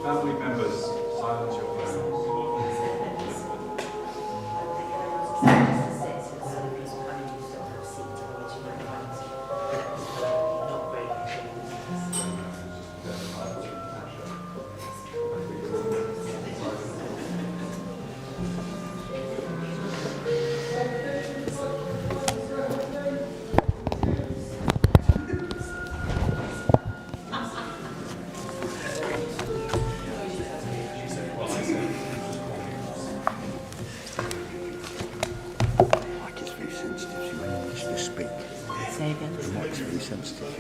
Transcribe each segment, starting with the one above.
Family members, silence your phones.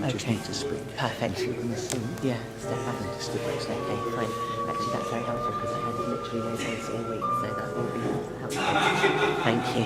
Okay. Perfect. Yeah, step back. Okay, fine. Actually, that's very helpful because I had literally no voice all week, so that will be helpful. Thank you.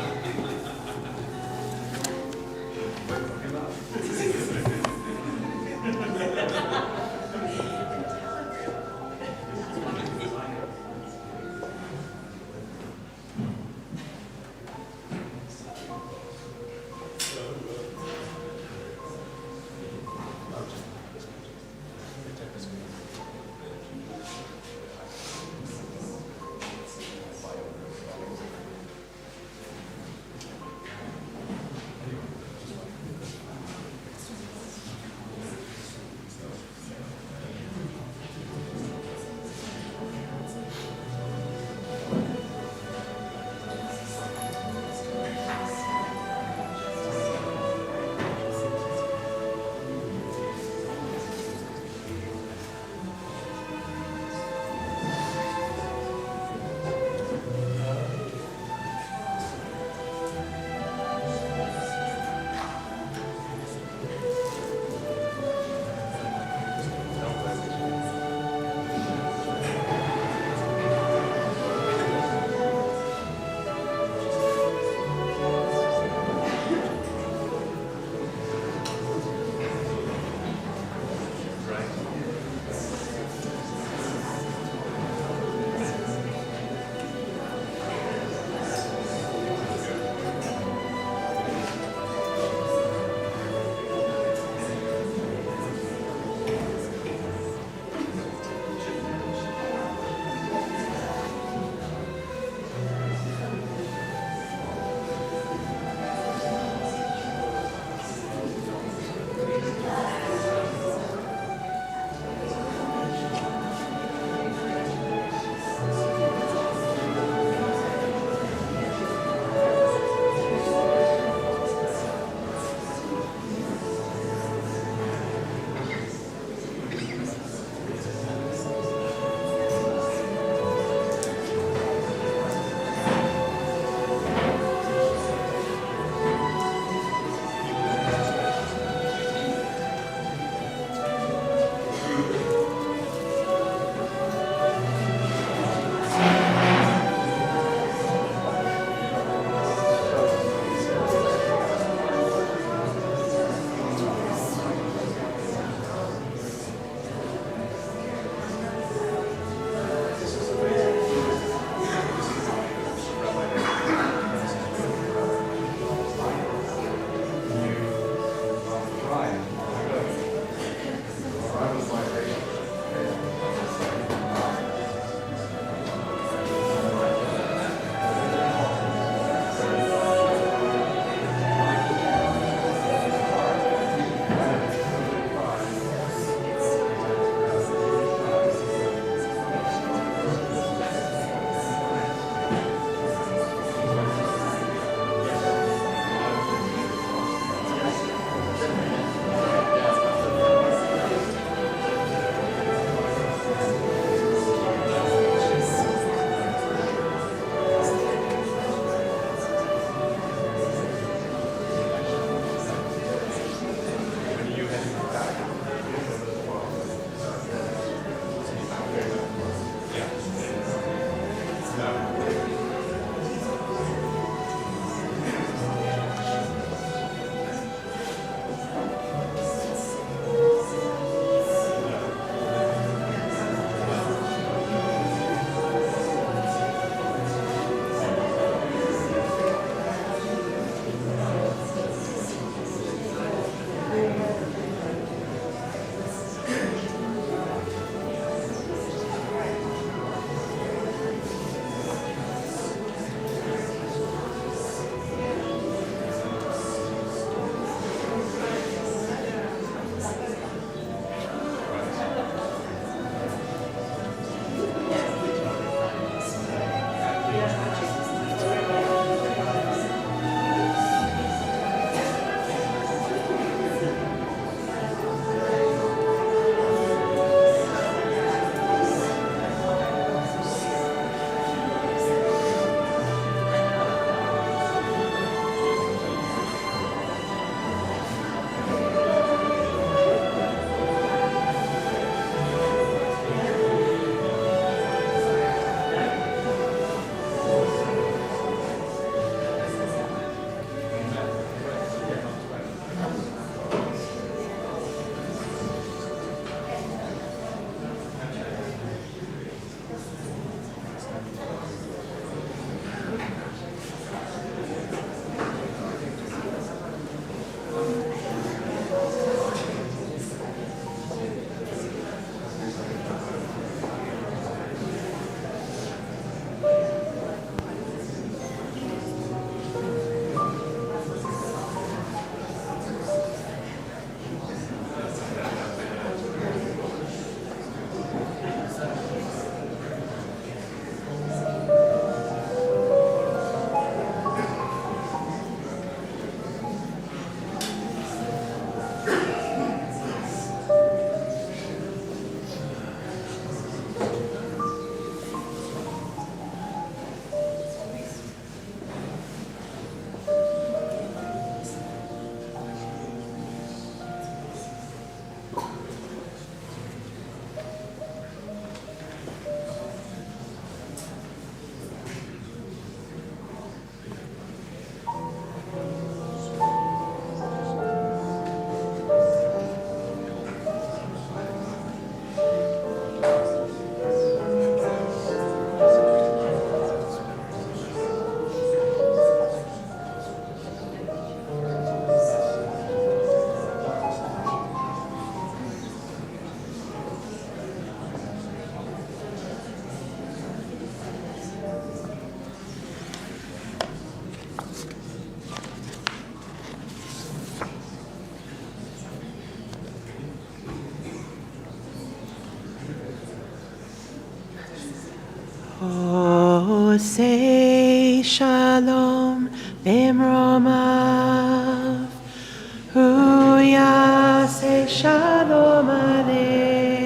Say shalom bimromav. Say shalom aleinu.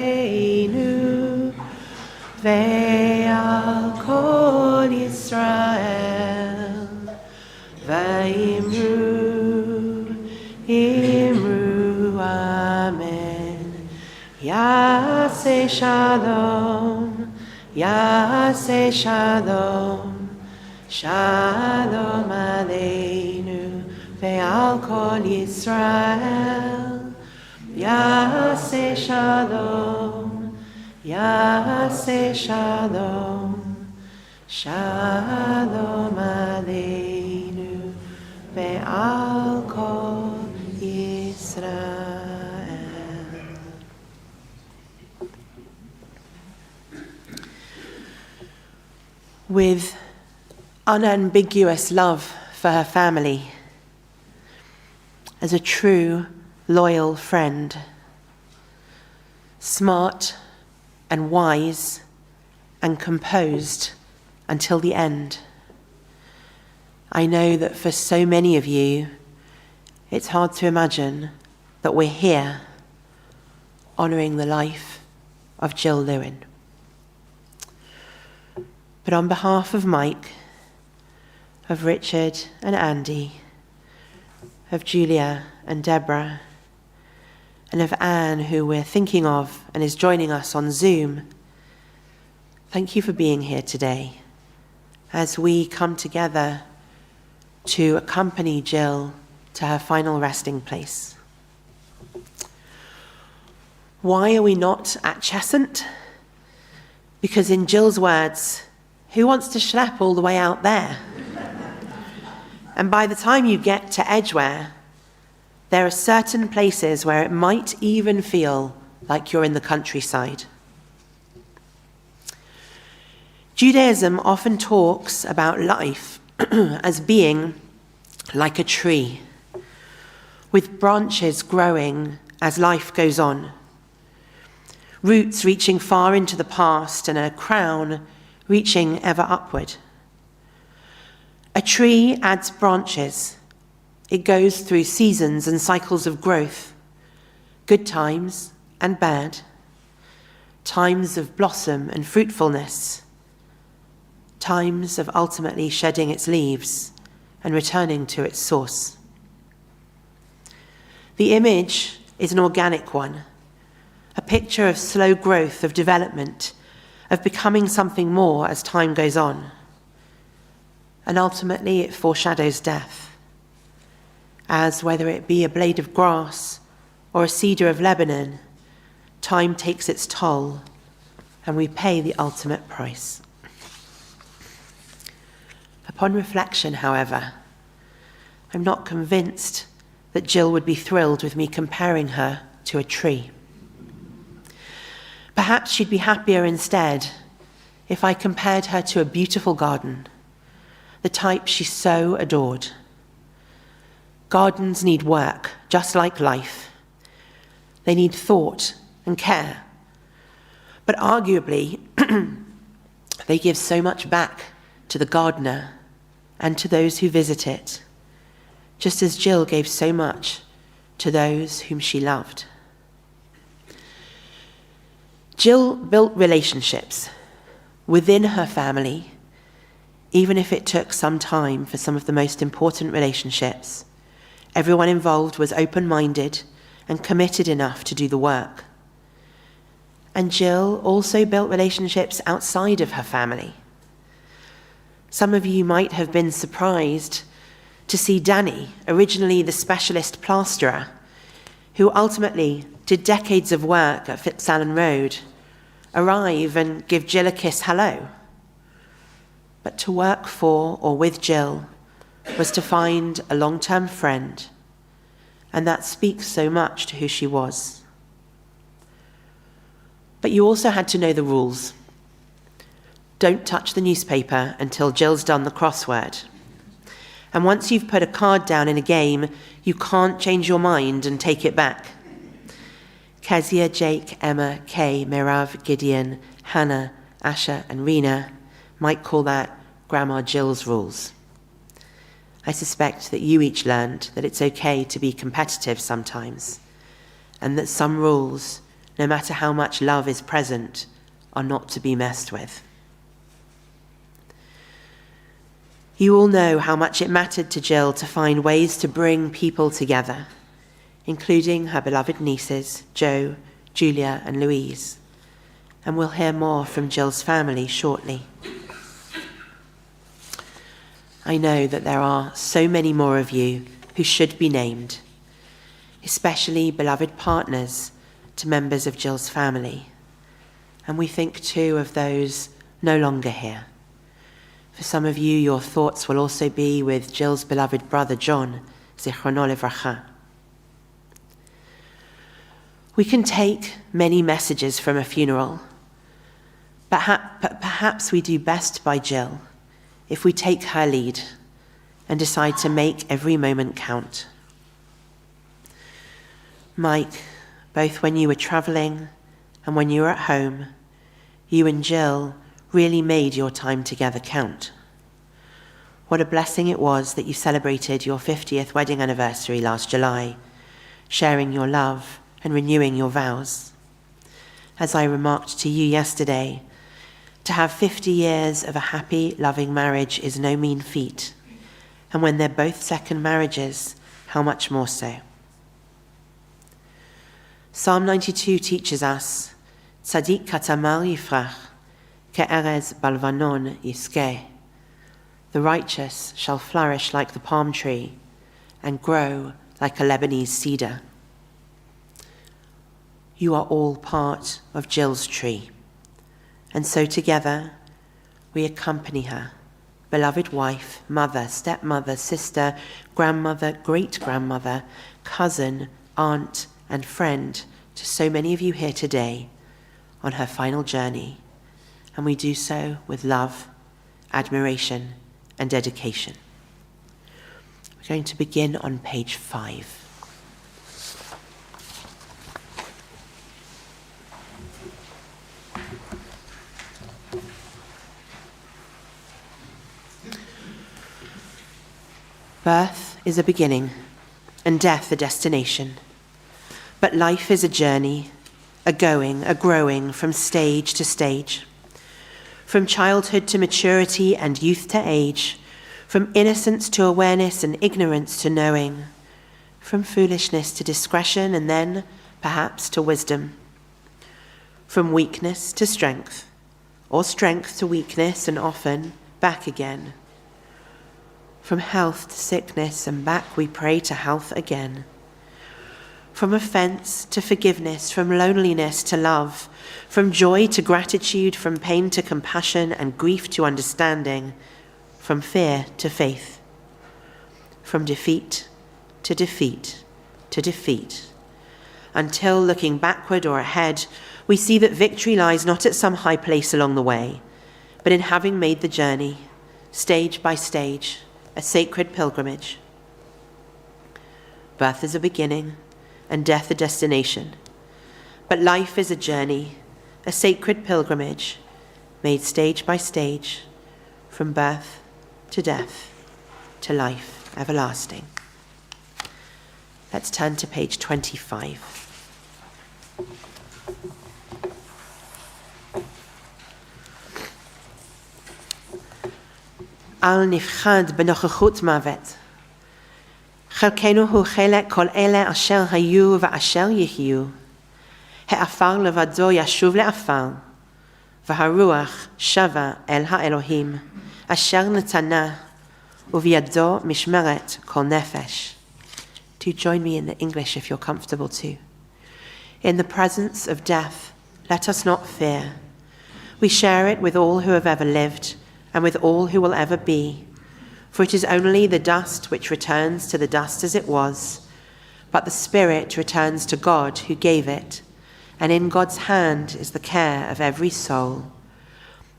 Ve'al kol Yisrael. Va'imru, imru, amen. Yaseh shalom. Yaseh shalom, shalom aleinu, ve'al kol Yisrael. Yaseh shalom, Yaseh shalom, shalom aleinu, ve'al kol Yisrael. With unambiguous love for her family, as a true, loyal friend, smart and wise and composed until the end. I know that for so many of you, it's hard to imagine that we're here honouring the life of Gill Lewin. But on behalf of Mike, of Richard and Andy, of Julia and Deborah, and of Anne, who we're thinking of and is joining us on Zoom, thank you for being here today as we come together to accompany Gill to her final resting place. Why are we not at Cheshunt? Because in Gill's words, who wants to schlep all the way out there? And by the time you get to Edgware, there are certain places where it might even feel like you're in the countryside. Judaism often talks about life as being like a tree, with branches growing as life goes on, roots reaching far into the past and a crown reaching ever upward. A tree adds branches. It goes through seasons and cycles of growth, good times and bad, times of blossom and fruitfulness, times of ultimately shedding its leaves and returning to its source. The image is an organic one, a picture of slow growth, of development, of becoming something more as time goes on. And ultimately it foreshadows death, as whether it be a blade of grass or a cedar of Lebanon, time takes its toll and we pay the ultimate price. Upon reflection, however, I'm not convinced that Gill would be thrilled with me comparing her to a tree. Perhaps she'd be happier instead if I compared her to a beautiful garden, the type she so adored. Gardens need work, just like life. They need thought and care. But arguably, they give so much back to the gardener and to those who visit it, just as Gill gave so much to those whom she loved. Gill built relationships within her family, even if it took some time for some of the most important relationships. Everyone involved was open-minded and committed enough to do the work. And Gill also built relationships outside of her family. Some of you might have been surprised to see Danny, originally the specialist plasterer, who ultimately did decades of work at Fitzalan Road, arrive and give Gill a kiss hello. But to work for or with Gill was to find a long-term friend, and that speaks so much to who she was. But you also had to know the rules. Don't touch the newspaper until Gill's done the crossword. And once you've put a card down in a game, you can't change your mind and take it back. Kezia, Jake, Emma, Kay, Mirav, Gideon, Hannah, Asha and Rena might call that Grandma Gill's rules. I suspect that you each learned that it's okay to be competitive sometimes, and that some rules, no matter how much love is present, are not to be messed with. You all know how much it mattered to Gill to find ways to bring people together, including her beloved nieces, Jo, Julia, and Louise. And we'll hear more from Gill's family shortly. I know that there are so many more of you who should be named, especially beloved partners to members of Gill's family. And we think too of those no longer here. For some of you, your thoughts will also be with Gill's beloved brother John, Zichrono Livracha. We can take many messages from a funeral, but perhaps we do best by Gill if we take her lead and decide to make every moment count. Mike, both when you were traveling and when you were at home, you and Gill really made your time together count. What a blessing it was that you celebrated your 50th wedding anniversary last July, sharing your love and renewing your vows. As I remarked to you yesterday, to have 50 years of a happy, loving marriage is no mean feat, and when they're both second marriages, how much more so. Psalm 92 teaches us, Tzadik katamar yifrach, ke'erez balvanon yiskeh. The righteous shall flourish like the palm tree and grow like a Lebanese cedar. You are all part of Gill's tree, and so together we accompany her, beloved wife, mother, stepmother, sister, grandmother, great-grandmother, cousin, aunt, and friend to so many of you here today on her final journey, and we do so with love, admiration, and dedication. We're going to begin on page 5. Birth is a beginning, and death a destination. But life is a journey, a going, a growing from stage to stage. From childhood to maturity and youth to age, from innocence to awareness and ignorance to knowing, from foolishness to discretion and then, perhaps, to wisdom. From weakness to strength, or strength to weakness and often back again. From health to sickness and back we pray to health again. From offense to forgiveness, from loneliness to love, from joy to gratitude, from pain to compassion and grief to understanding, from fear to faith, from defeat to defeat to defeat, until looking backward or ahead, we see that victory lies not at some high place along the way, but in having made the journey, stage by stage, a sacred pilgrimage. Birth is a beginning, and death a destination. But life is a journey, a sacred pilgrimage, made stage by stage, from birth to death to life everlasting. Let's turn to page 25. אל נפחד בנוכחות מוות. חלקנו הוא חלק כל אלה אשר היו ואשר יהיו. העפר לבדו ישוב לעפר, והרוח שבה אל האלוהים, אשר נתנה, ובידו משמרת כל נפש. Do join me in the English if you're comfortable too. In the presence of death, let us not fear. We share it with all who have ever lived, and with all who will ever be, for it is only the dust which returns to the dust as it was, but the spirit returns to God who gave it, and in God's hand is the care of every soul.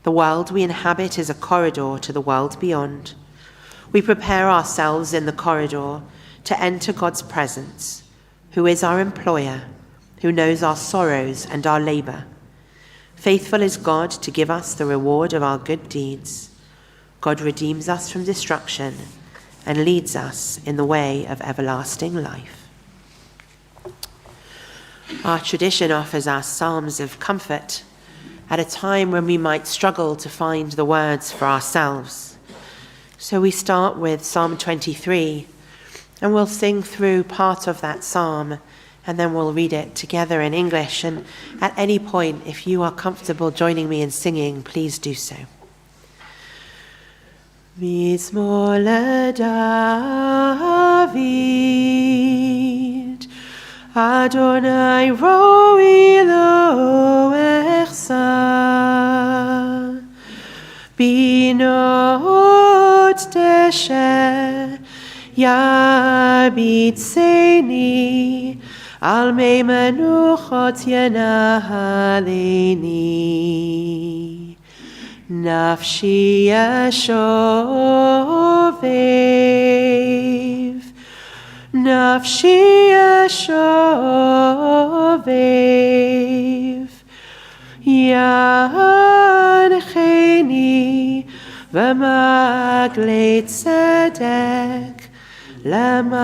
The world we inhabit is a corridor to the world beyond. We prepare ourselves in the corridor to enter God's presence, who is our employer, who knows our sorrows and our labor. Faithful is God to give us the reward of our good deeds. God redeems us from destruction and leads us in the way of everlasting life. Our tradition offers us psalms of comfort at a time when we might struggle to find the words for ourselves. So we start with Psalm 23, and we'll sing through part of that psalm, and then we'll read it together in English. And at any point, if you are comfortable joining me in singing, please do so. Mizmor LeDavid, Adonai roi lo echsa, binot deshe yabitzeni, al mei menuchot yenahaleni. Nafshi yashovev, Nafshi yashovev, Yancheni v'maglei tzedek leman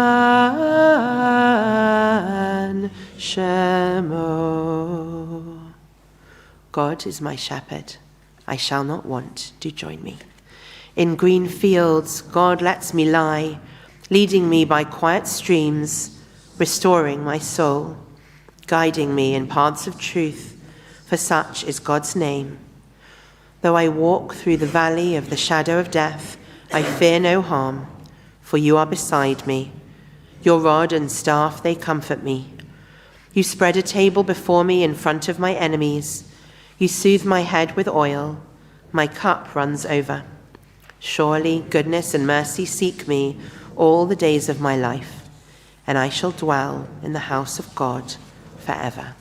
shemo. God is my shepherd, I shall not want. Do join me. In green fields, God lets me lie, leading me by quiet streams, restoring my soul, guiding me in paths of truth, for such is God's name. Though I walk through the valley of the shadow of death, I fear no harm, for you are beside me. Your rod and staff, they comfort me. You spread a table before me in front of my enemies. You soothe my head with oil. My cup runs over. Surely goodness and mercy seek me all the days of my life, and I shall dwell in the house of God forever.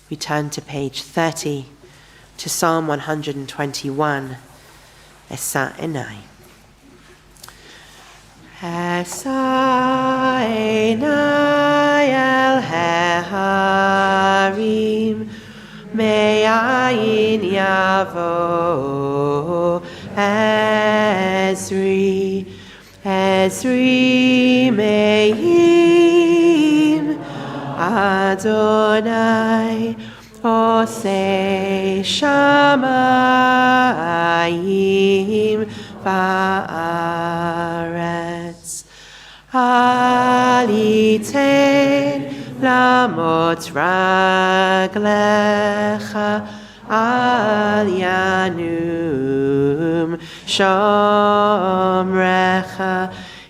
We turn to page 30, to Psalm 121. Esa enai. Esa enai el heharim, me'ayin yavo Ezri, Ezri me'im Adonai osei shamayim va'aretz. Al yitein lamot raglecha, al yanum shomrecha,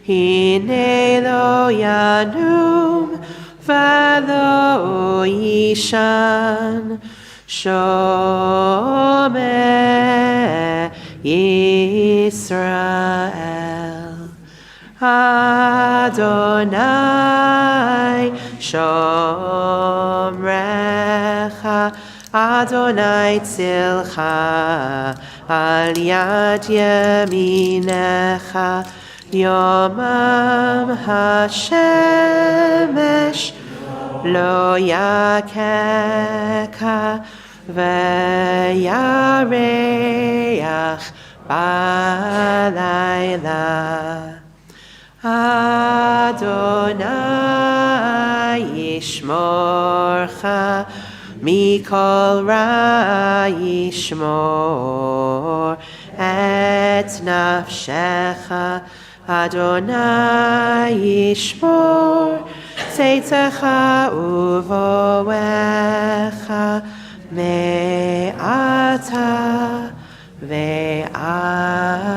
hine lo yanum v'lo yishan, shomeh Yisrael. Adonai shomrecha, Adonai tzilcha, al yad yaminecha, yomam hashemesh lo yakeka, ve'yareach b'layla. Adonai yishmorcha, mikol ra yishmor et nafshecha. Adonai yishmor tzeitecha uvoecha, me'ata ve'ad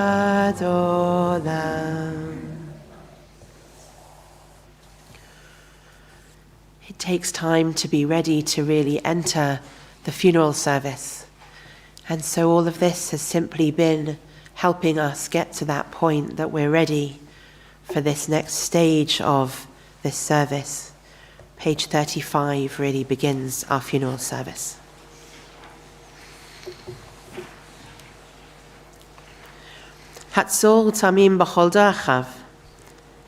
olam. It takes time to be ready to really enter the funeral service. And so all of this has simply been helping us get to that point that we're ready for this next stage of this service. Page 35 really begins our funeral service. Hatzor tamim b'chol derachav,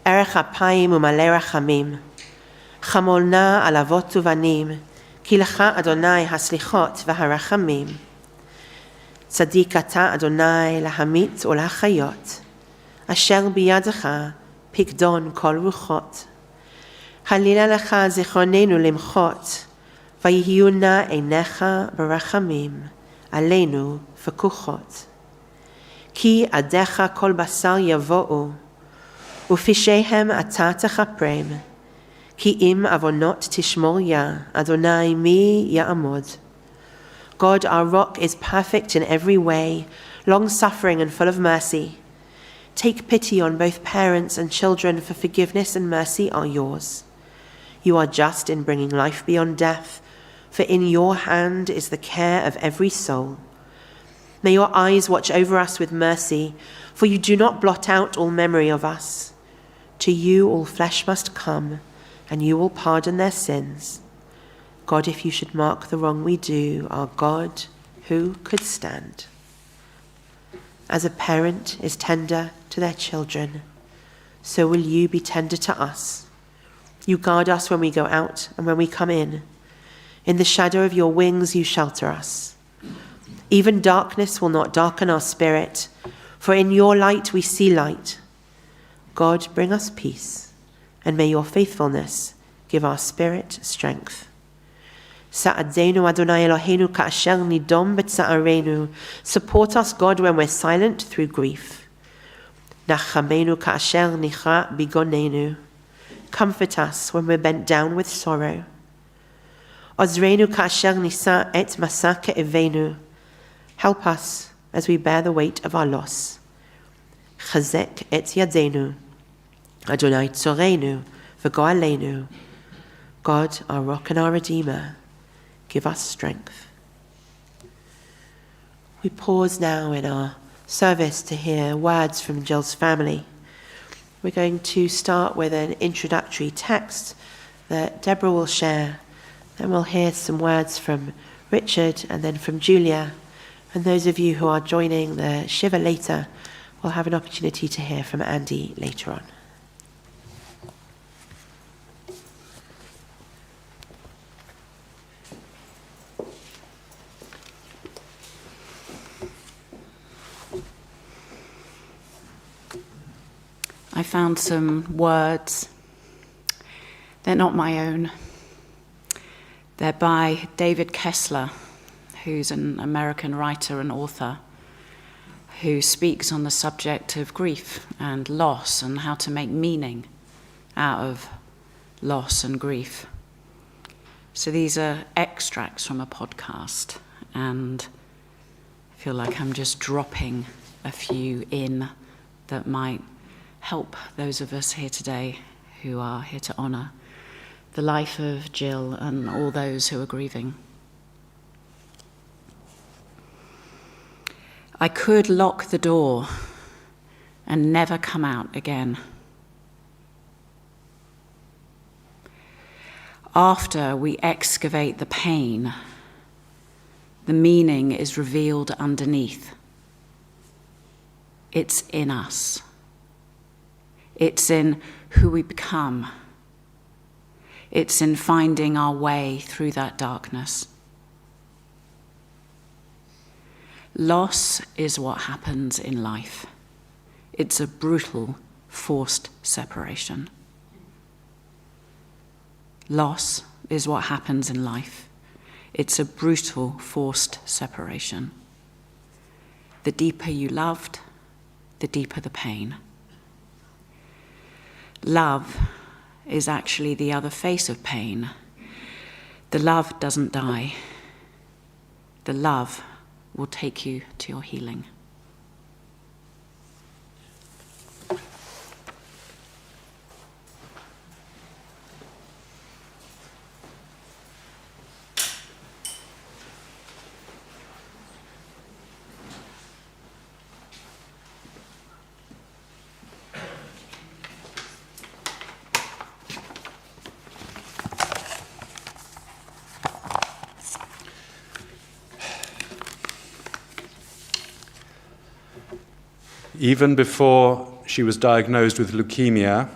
erech apayim u'malei rachamim, chamol na al avot uvanim, כי לך, אדוני, הסליחות והרחמים. צדיק אתה, אדוני, להמית ולהחיות, אשר בידך פקדון כל רוחות. חלילה לך זיכרוננו למחות, ויהיו נא עיניך ברחמים, עלינו פקוחות. כי עדיך כל בשר יבואו, ופשעיהם אתה תכפרם, כי אם עוונות תשמור יה, אדוני מי יעמוד. God, our rock, is perfect in every way, long-suffering and full of mercy. Take pity on both parents and children, for forgiveness and mercy are yours. You are just in bringing life beyond death, for in your hand is the care of every soul. May your eyes watch over us with mercy, for you do not blot out all memory of us. To you all flesh must come, and you will pardon their sins. God, if you should mark the wrong we do, our God, who could stand? As a parent is tender to their children, so will you be tender to us. You guard us when we go out and when we come in. In the shadow of your wings you shelter us. Even darkness will not darken our spirit, for in your light we see light. God, bring us peace, and may your faithfulness give our spirit strength. Sa'adenu Adonai Eloheinu ka'asher nidom b'tza'arenu. Support us, God, when we're silent through grief. Nachamenu ka'asher nichra bigonenu. Comfort us when we're bent down with sorrow. Ozreinu ka'asher nisa et masa ke'evenu. Help us as we bear the weight of our loss. Chazek et yadenu. Adonai tzorenu v'go'alenu. God, our rock and our redeemer, give us strength. We pause now in our service to hear words from Gill's family. We're going to start with an introductory text that Deborah will share. Then we'll hear some words from Richard and then from Julia. And those of you who are joining the Shiva later will have an opportunity to hear from Andy later on. I found some words. They're not my own. They're by David Kessler, who's an American writer and author, who speaks on the subject of grief and loss and how to make meaning out of loss and grief. So these are extracts from a podcast, and I feel like I'm just dropping a few in that might help those of us here today who are here to honour the life of Gill and all those who are grieving. I could lock the door and never come out again. After we excavate the pain, the meaning is revealed underneath. It's in us. It's in who we become. It's in finding our way through that darkness. Loss is what happens in life. It's a brutal, forced separation. Loss is what happens in life. It's a brutal, forced separation. The deeper you loved, the deeper the pain. Love is actually the other face of pain. The love doesn't die. The love will take you to your healing. Even before she was diagnosed with leukemia,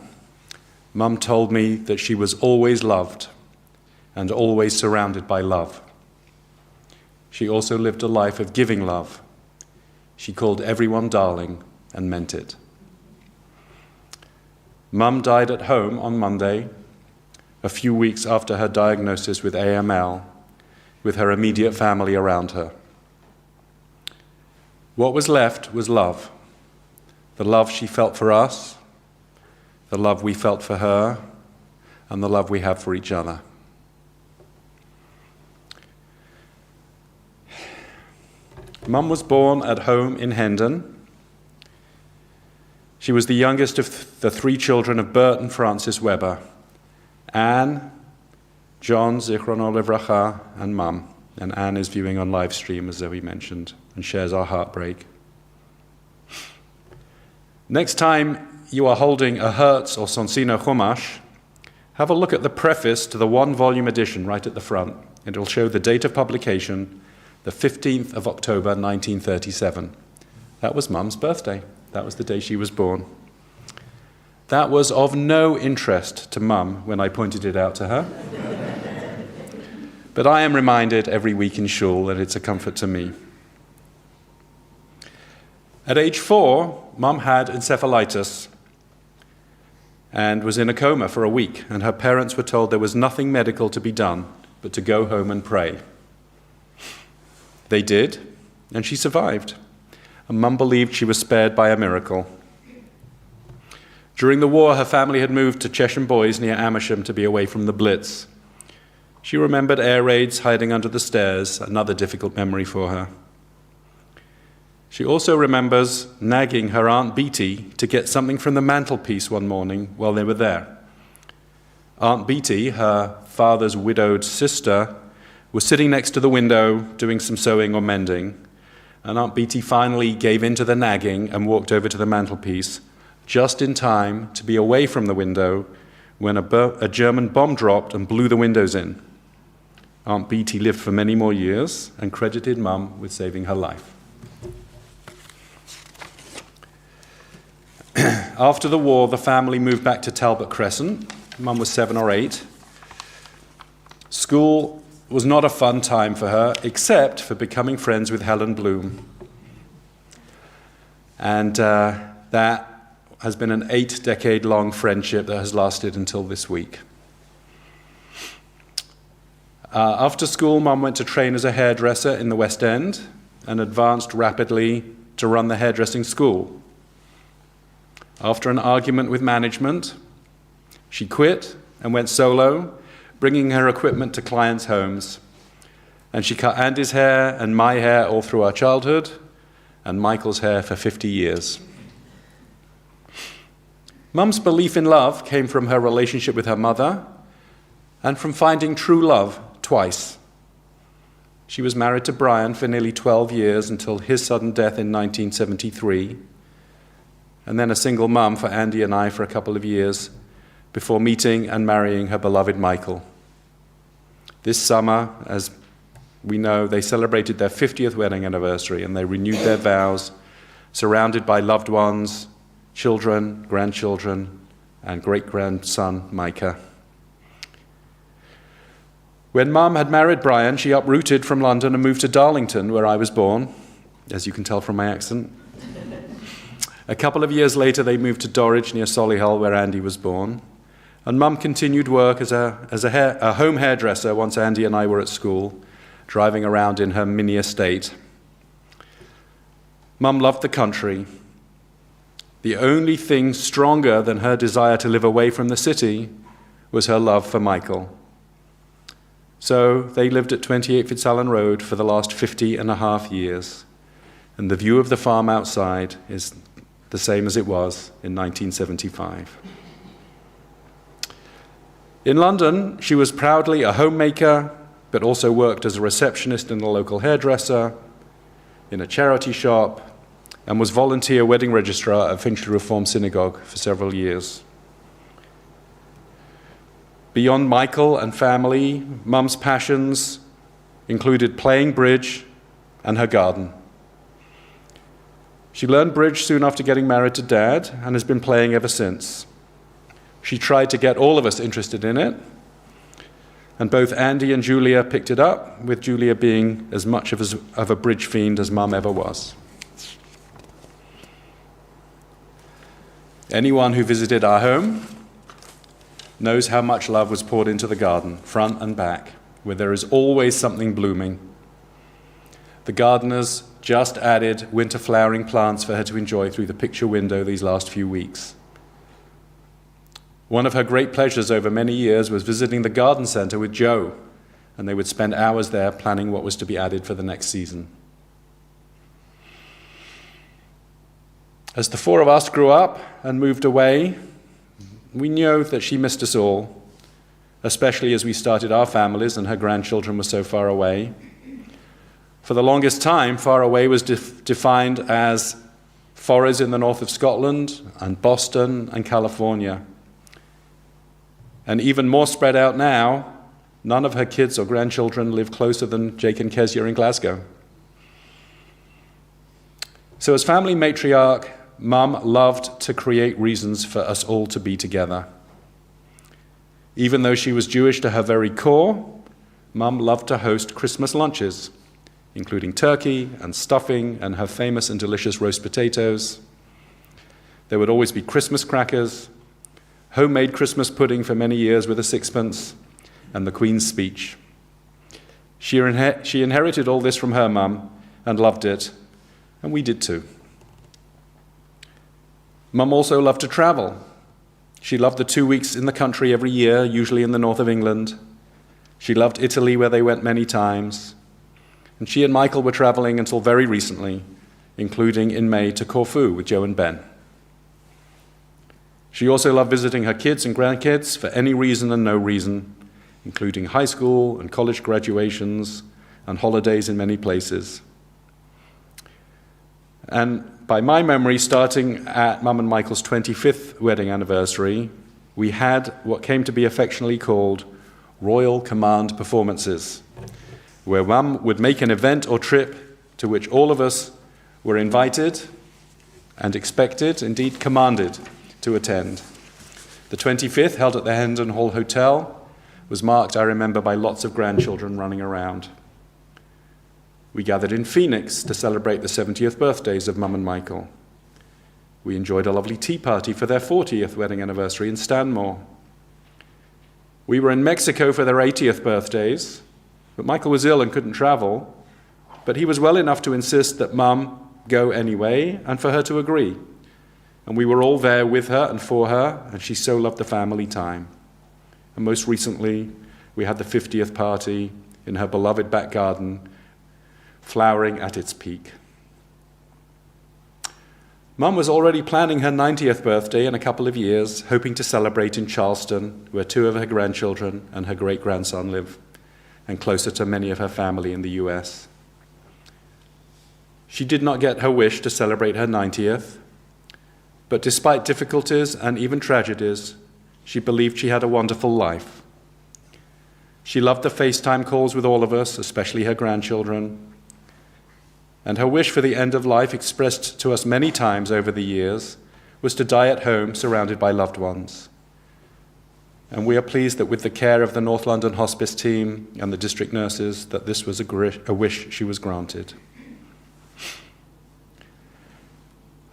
Mum told me that she was always loved and always surrounded by love. She also lived a life of giving love. She called everyone darling and meant it. Mum died at home on Monday, a few weeks after her diagnosis with AML, with her immediate family around her. What was left was love. The love she felt for us, the love we felt for her, and the love we have for each other. Mum was born at home in Hendon. She was the youngest of the three children of Bert and Frances Weber, Anne, John, Zichrono Livracha, and Mum. And Anne is viewing on live stream, as Zoe mentioned, and shares our heartbreak. Next time you are holding a Hertz or Sonsino Chumash, have a look at the preface to the one-volume edition right at the front. It will show the date of publication, the 15th of October, 1937. That was Mum's birthday. That was the day she was born. That was of no interest to Mum when I pointed it out to her. But I am reminded every week in shul that it's a comfort to me. At age 4, Mum had encephalitis and was in a coma for a week, and her parents were told there was nothing medical to be done but to go home and pray. They did, and she survived. And Mum believed she was spared by a miracle. During the war, her family had moved to Chesham Boys near Amersham to be away from the Blitz. She remembered air raids hiding under the stairs, another difficult memory for her. She also remembers nagging her Aunt Beattie to get something from the mantelpiece one morning while they were there. Aunt Beattie, her father's widowed sister, was sitting next to the window doing some sewing or mending, and Aunt Beattie finally gave in to the nagging and walked over to the mantelpiece, just in time to be away from the window when a German bomb dropped and blew the windows in. Aunt Beattie lived for many more years and credited Mum with saving her life. After the war, the family moved back to Talbot Crescent. Mum was 7 or 8. School was not a fun time for her, except for becoming friends with Helen Bloom. And that has been an 8-decade-long friendship that has lasted until this week. After school, Mum went to train as a hairdresser in the West End and advanced rapidly to run the hairdressing school. After an argument with management, she quit and went solo, bringing her equipment to clients' homes. And she cut Andy's hair and my hair all through our childhood, and Michael's hair for 50 years. Mum's belief in love came from her relationship with her mother and from finding true love twice. She was married to Brian for nearly 12 years until his sudden death in 1973, and then a single mum for Andy and I for a couple of years, before meeting and marrying her beloved Michael. This summer, as we know, they celebrated their 50th wedding anniversary, and they renewed their vows, surrounded by loved ones, children, grandchildren, and great-grandson Micah. When Mum had married Brian, she uprooted from London and moved to Darlington, where I was born, as you can tell from my accent. A couple of years later, they moved to Dorridge near Solihull, where Andy was born. And Mum continued work as a home hairdresser once Andy and I were at school, driving around in her mini estate. Mum loved the country. The only thing stronger than her desire to live away from the city was her love for Michael. So they lived at 28 Fitzallen Road for the last 50.5 years. And the view of the farm outside is the same as it was in 1975. In London, she was proudly a homemaker, but also worked as a receptionist in a local hairdresser, in a charity shop, and was volunteer wedding registrar at Finchley Reformed Synagogue for several years. Beyond Michael and family, Mum's passions included playing bridge and her garden. She learned bridge soon after getting married to Dad and has been playing ever since. She tried to get all of us interested in it, And both Andy and Julia picked it up, with Julia being as much of a bridge fiend as Mum ever was. Anyone who visited our home knows how much love was poured into the garden, front and back, where there is always something blooming. The gardeners just added winter flowering plants for her to enjoy through the picture window these last few weeks. One of her great pleasures over many years was visiting the garden centre with Joe, and they would spend hours there planning what was to be added for the next season. As the four of us grew up and moved away, we knew that she missed us all, especially as we started our families and her grandchildren were so far away. For the longest time, far away was defined as Forres in the north of Scotland and Boston and California. And even more spread out now, none of her kids or grandchildren live closer than Jake and Kezia in Glasgow. So as family matriarch, Mum loved to create reasons for us all to be together. Even though she was Jewish to her very core, Mum loved to host Christmas lunches, including turkey and stuffing and her famous and delicious roast potatoes. There would always be Christmas crackers, homemade Christmas pudding for many years with a sixpence, and the Queen's speech. She inherited all this from her mum and loved it, and we did too. Mum also loved to travel. She loved the 2 weeks in the country every year, usually in the north of England. She loved Italy, where they went many times. And she and Michael were traveling until very recently, including in May to Corfu with Joe and Ben. She also loved visiting her kids and grandkids for any reason and no reason, including high school and college graduations and holidays in many places. And by my memory, starting at Mum and Michael's 25th wedding anniversary, we had what came to be affectionately called Royal Command performances, where Mum would make an event or trip to which all of us were invited and expected, indeed commanded, to attend. The 25th, held at the Hendon Hall Hotel, was marked, I remember, by lots of grandchildren running around. We gathered in Phoenix to celebrate the 70th birthdays of Mum and Michael. We enjoyed a lovely tea party for their 40th wedding anniversary in Stanmore. We were in Mexico for their 80th birthdays, but Michael was ill and couldn't travel, but he was well enough to insist that Mum go anyway and for her to agree. And we were all there with her and for her, and she so loved the family time. And most recently, we had the 50th party in her beloved back garden, flowering at its peak. Mum was already planning her 90th birthday in a couple of years, hoping to celebrate in Charleston, where 2 of her grandchildren and her great-grandson live, and closer to many of her family in the US. She did not get her wish to celebrate her 90th, but despite difficulties and even tragedies, she believed she had a wonderful life. She loved the FaceTime calls with all of us, especially her grandchildren, and her wish for the end of life, expressed to us many times over the years, was to die at home surrounded by loved ones. And we are pleased that with the care of the North London Hospice team and the district nurses, that this was a wish she was granted.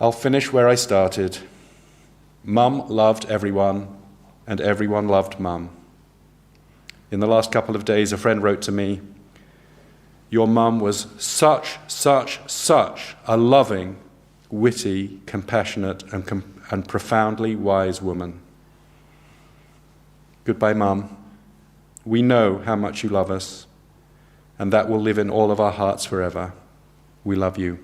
I'll finish where I started. Mum loved everyone, and everyone loved Mum. In the last couple of days, a friend wrote to me, "Your mum was such a loving, witty, compassionate, and profoundly wise woman." Goodbye, Mum. We know how much you love us, and that will live in all of our hearts forever. We love you.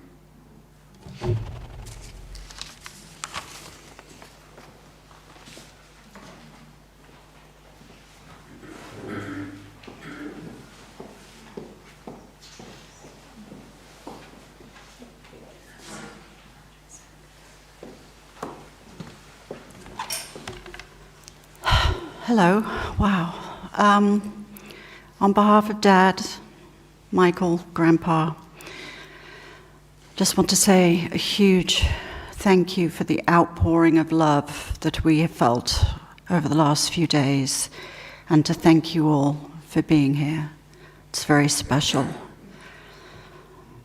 Hello. Wow. On behalf of Dad, Michael, Grandpa, just want to say a huge thank you for the outpouring of love that we have felt over the last few days, and to thank you all for being here. It's very special.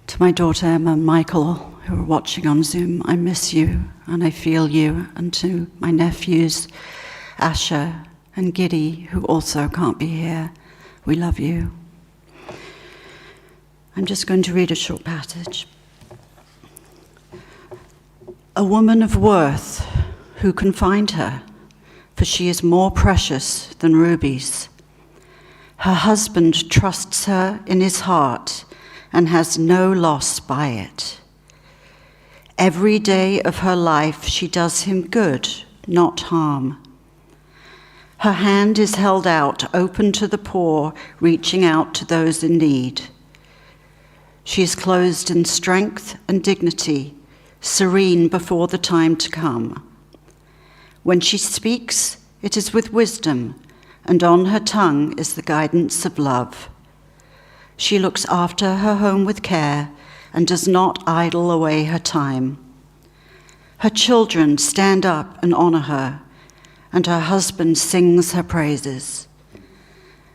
To my daughter Emma and Michael, who are watching on Zoom, I miss you and I feel you. And to my nephews, Asher and Giddy, who also can't be here, we love you. I'm just going to read a short passage. A woman of worth, who can find her? For she is more precious than rubies. Her husband trusts her in his heart and has no loss by it. Every day of her life she does him good, not harm. Her hand is held out, open to the poor, reaching out to those in need. She is clothed in strength and dignity, serene before the time to come. When she speaks, it is with wisdom, and on her tongue is the guidance of love. She looks after her home with care and does not idle away her time. Her children stand up and honor her, and her husband sings her praises.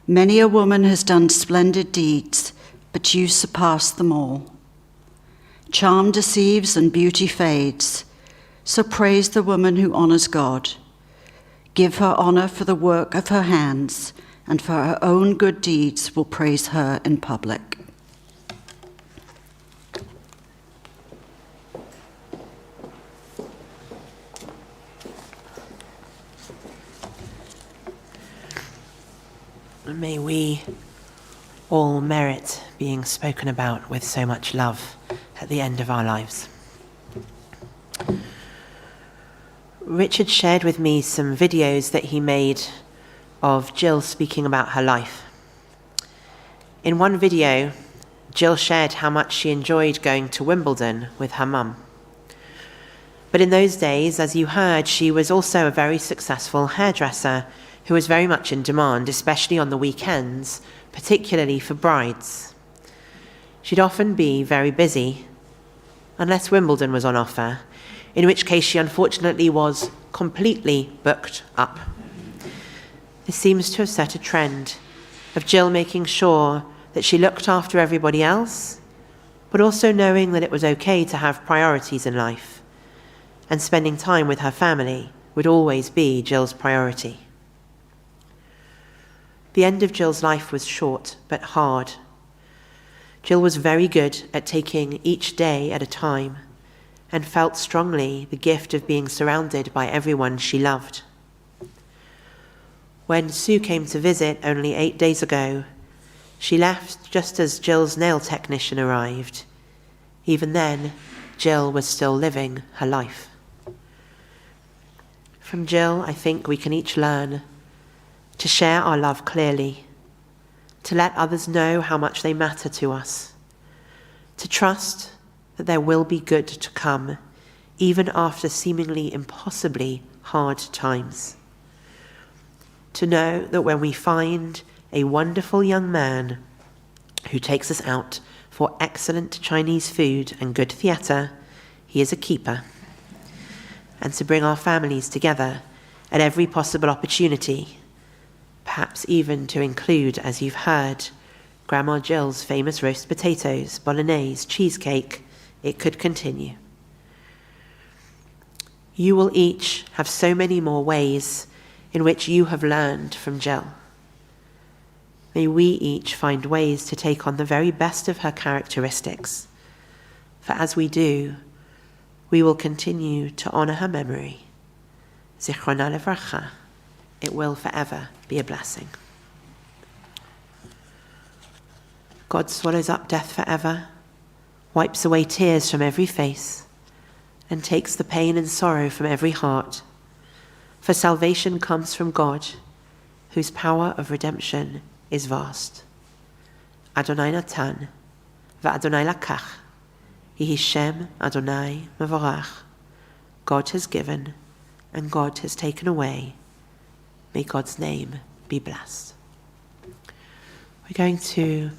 Many a woman has done splendid deeds, but you surpass them all. Charm deceives and beauty fades, so praise the woman who honors God. Give her honor for the work of her hands, and for her own good deeds will praise her in public. May we all merit being spoken about with so much love at the end of our lives. Richard shared with me some videos that he made of Gill speaking about her life. In one video, Gill shared how much she enjoyed going to Wimbledon with her mum. But in those days, as you heard, she was also a very successful hairdresser who was very much in demand, especially on the weekends, particularly for brides. She'd often be very busy, unless Wimbledon was on offer, in which case she unfortunately was completely booked up. This seems to have set a trend of Gill making sure that she looked after everybody else, but also knowing that it was okay to have priorities in life, and spending time with her family would always be Gill's priority. The end of Gill's life was short but hard. Gill was very good at taking each day at a time and felt strongly the gift of being surrounded by everyone she loved. When Sue came to visit only 8 days ago, she left just as Gill's nail technician arrived. Even then, Gill was still living her life. From Gill, I think we can each learn to share our love clearly, to let others know how much they matter to us, to trust that there will be good to come, even after seemingly impossibly hard times. To know that when we find a wonderful young man who takes us out for excellent Chinese food and good theatre, he is a keeper. And to bring our families together at every possible opportunity, perhaps even to include, as you've heard, Grandma Gill's famous roast potatoes, bolognese, cheesecake. It could continue. You will each have so many more ways in which you have learned from Gill. May we each find ways to take on the very best of her characteristics, for as we do, we will continue to honor her memory. Zichrona levracha. It will forever be a blessing. God swallows up death forever, wipes away tears from every face, and takes the pain and sorrow from every heart. For salvation comes from God, whose power of redemption is vast. Adonai Natan, va'Adonai Lakach, Yehi Shem Adonai Mevorach. God has given, and God has taken away. May God's name be blessed. We're going to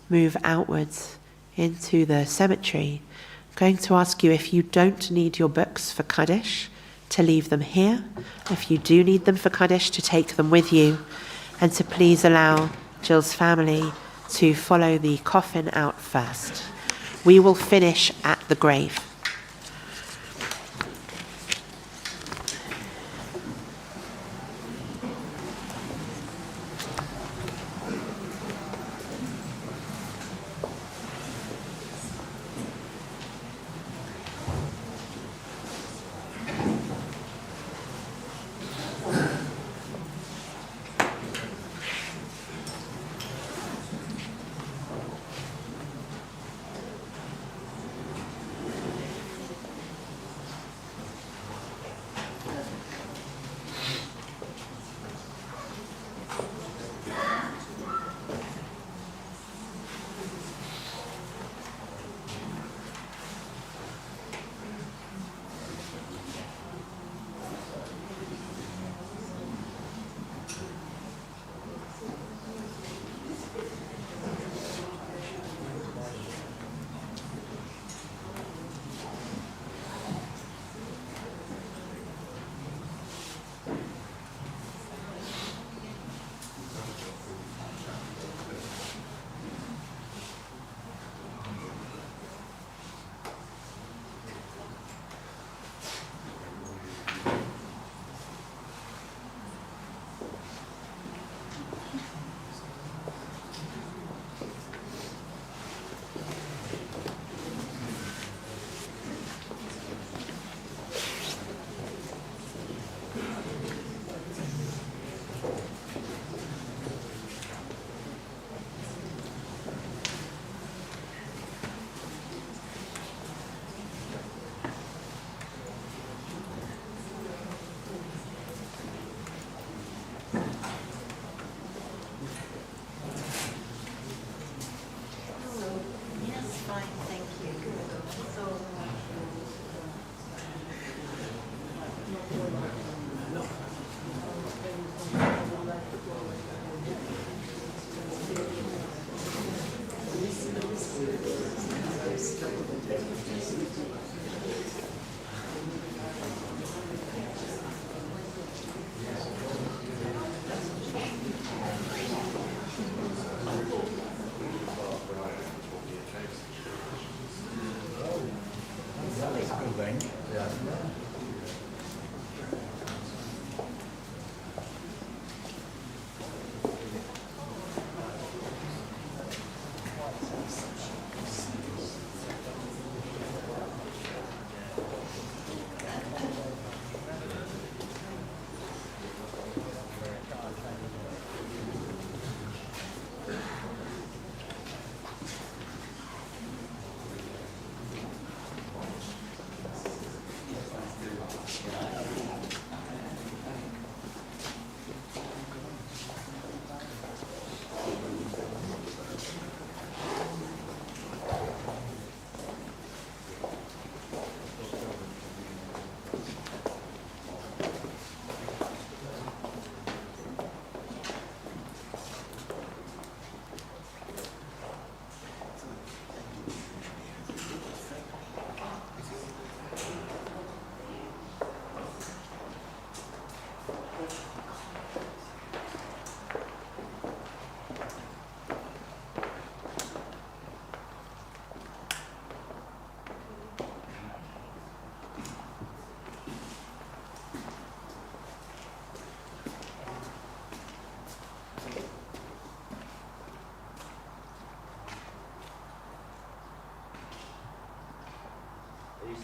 move outwards into the cemetery. I'm going to ask you, if you don't need your books for Kaddish, to leave them here. If you do need them for Kaddish, to take them with you, and to please allow Gill's family to follow the coffin out first. We will finish at the grave.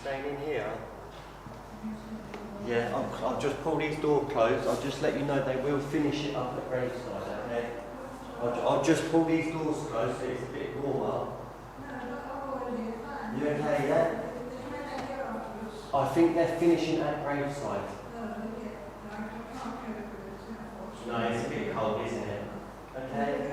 Staying in here? Yeah, I'll just pull these doors closed. I'll just let you know they will finish it up at graveside, okay? I'll just pull these doors closed so it's a bit warmer. You okay, yeah? I think they're finishing at graveside. No, it's a bit cold, isn't it? Okay?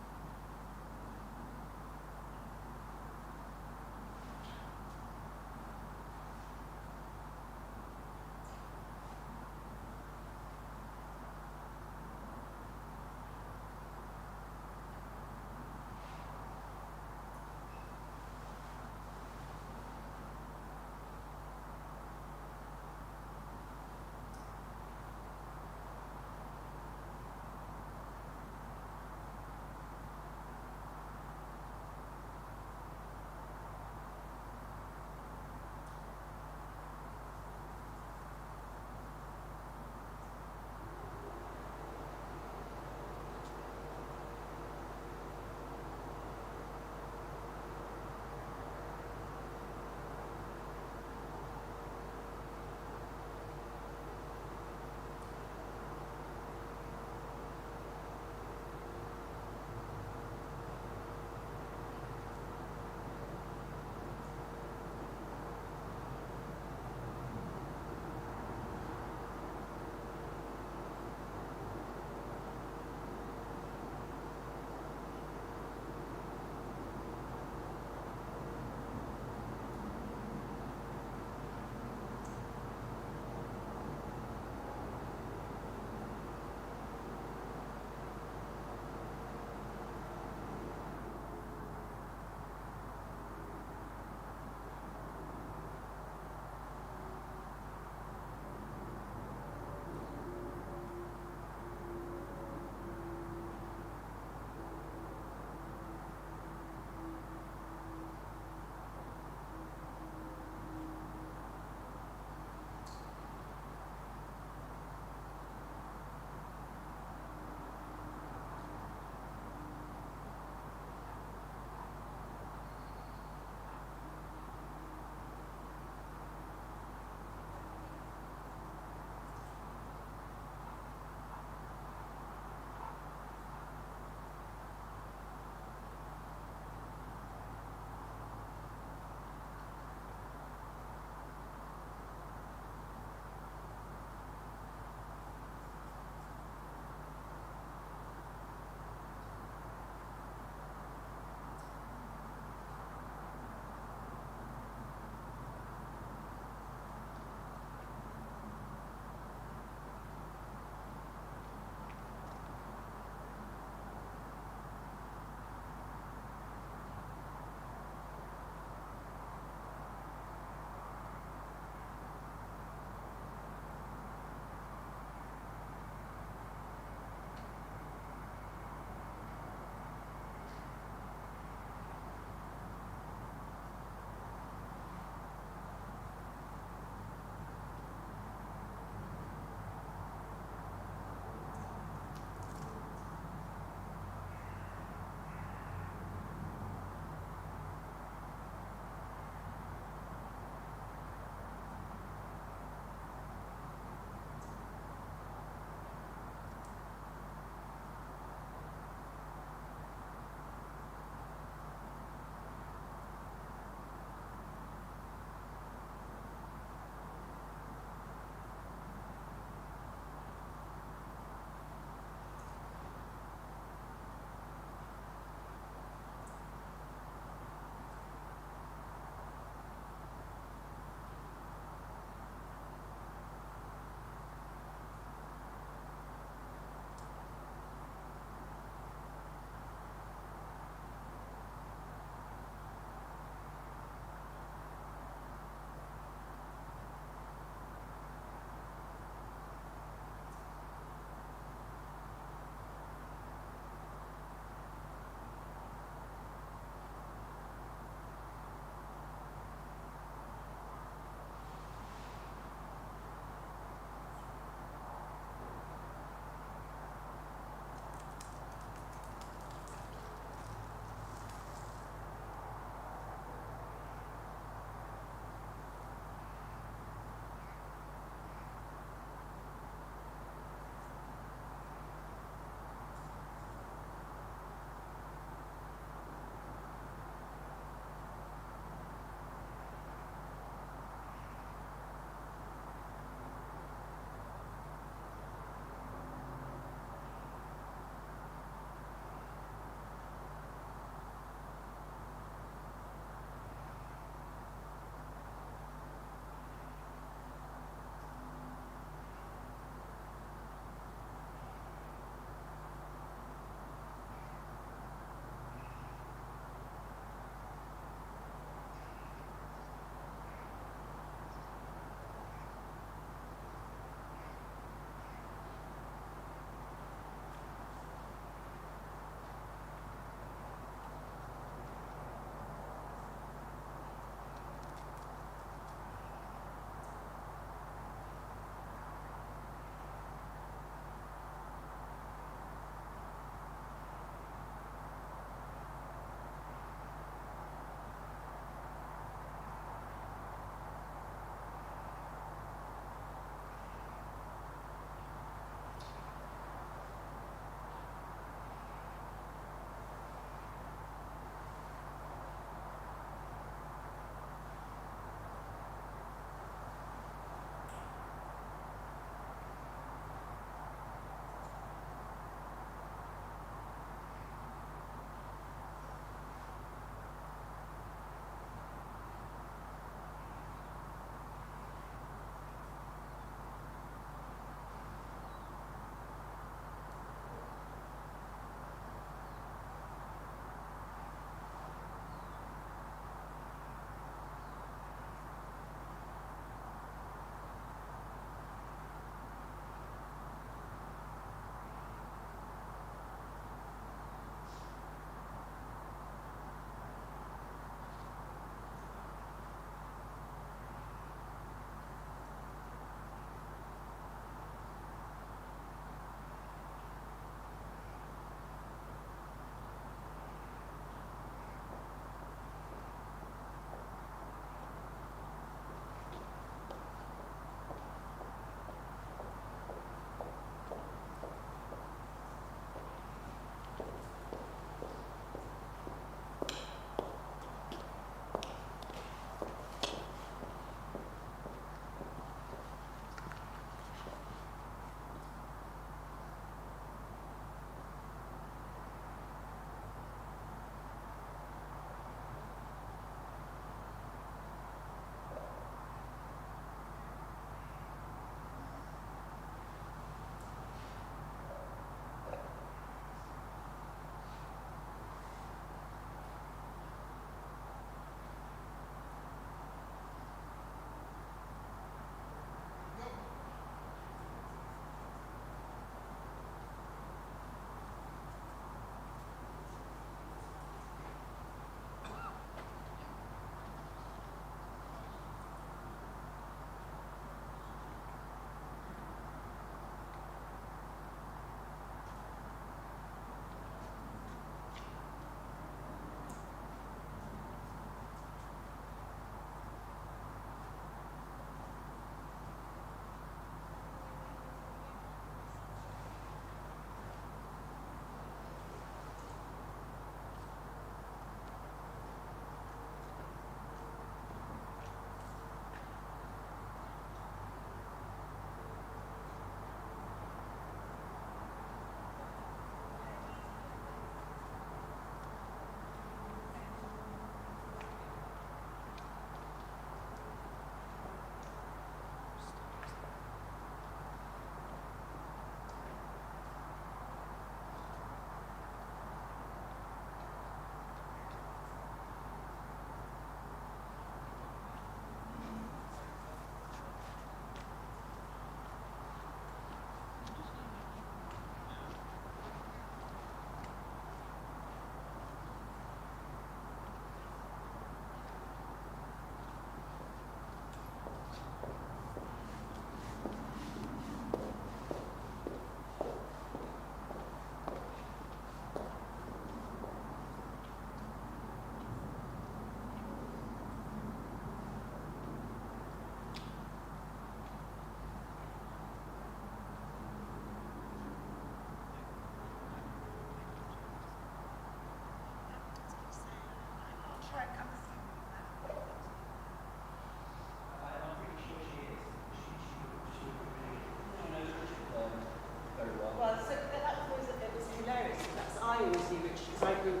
I grew,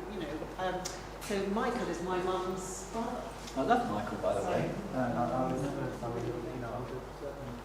so Michael is my mum's brother. I love Michael, by the way. I was never, I was certainly.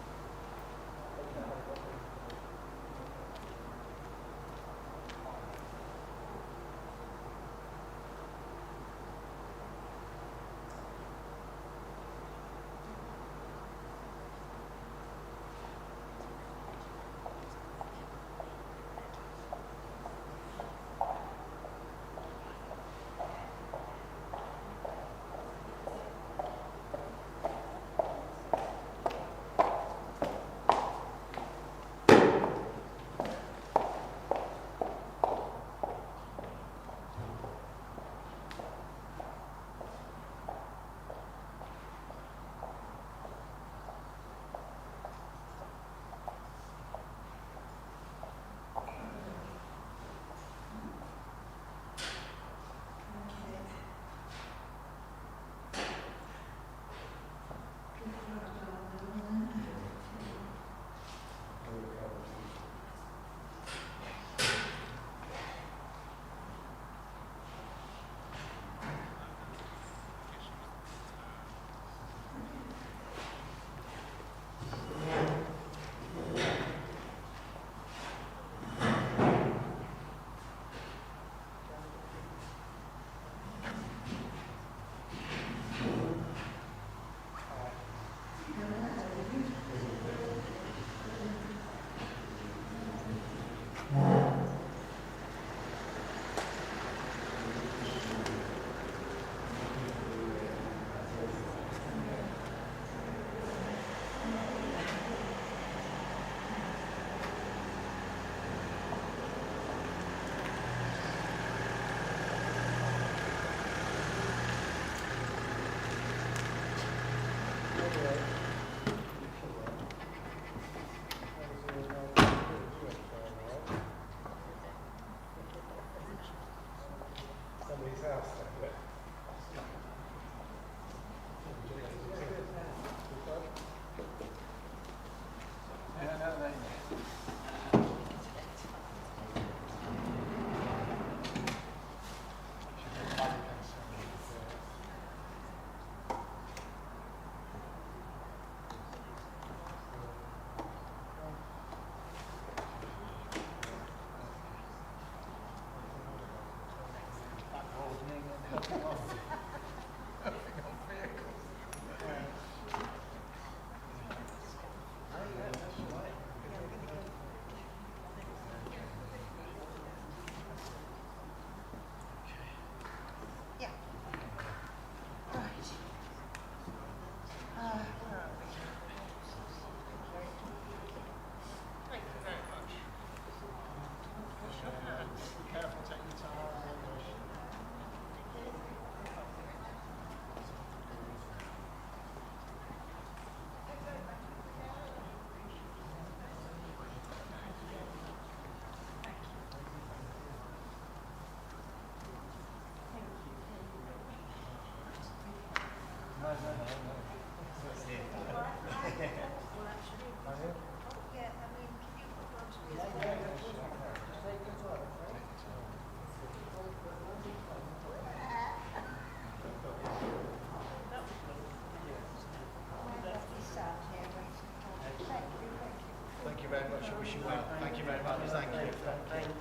Thank you very much. I wish you well. Thank you very much. Thank you. Thank you.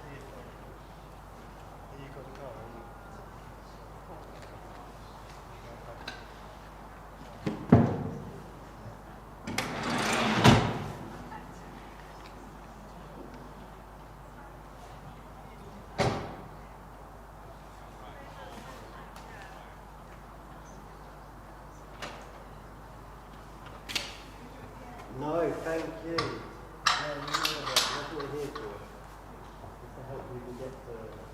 You got a card, haven't you? No, thank you. No, that's what we're here for. It's to help you to get to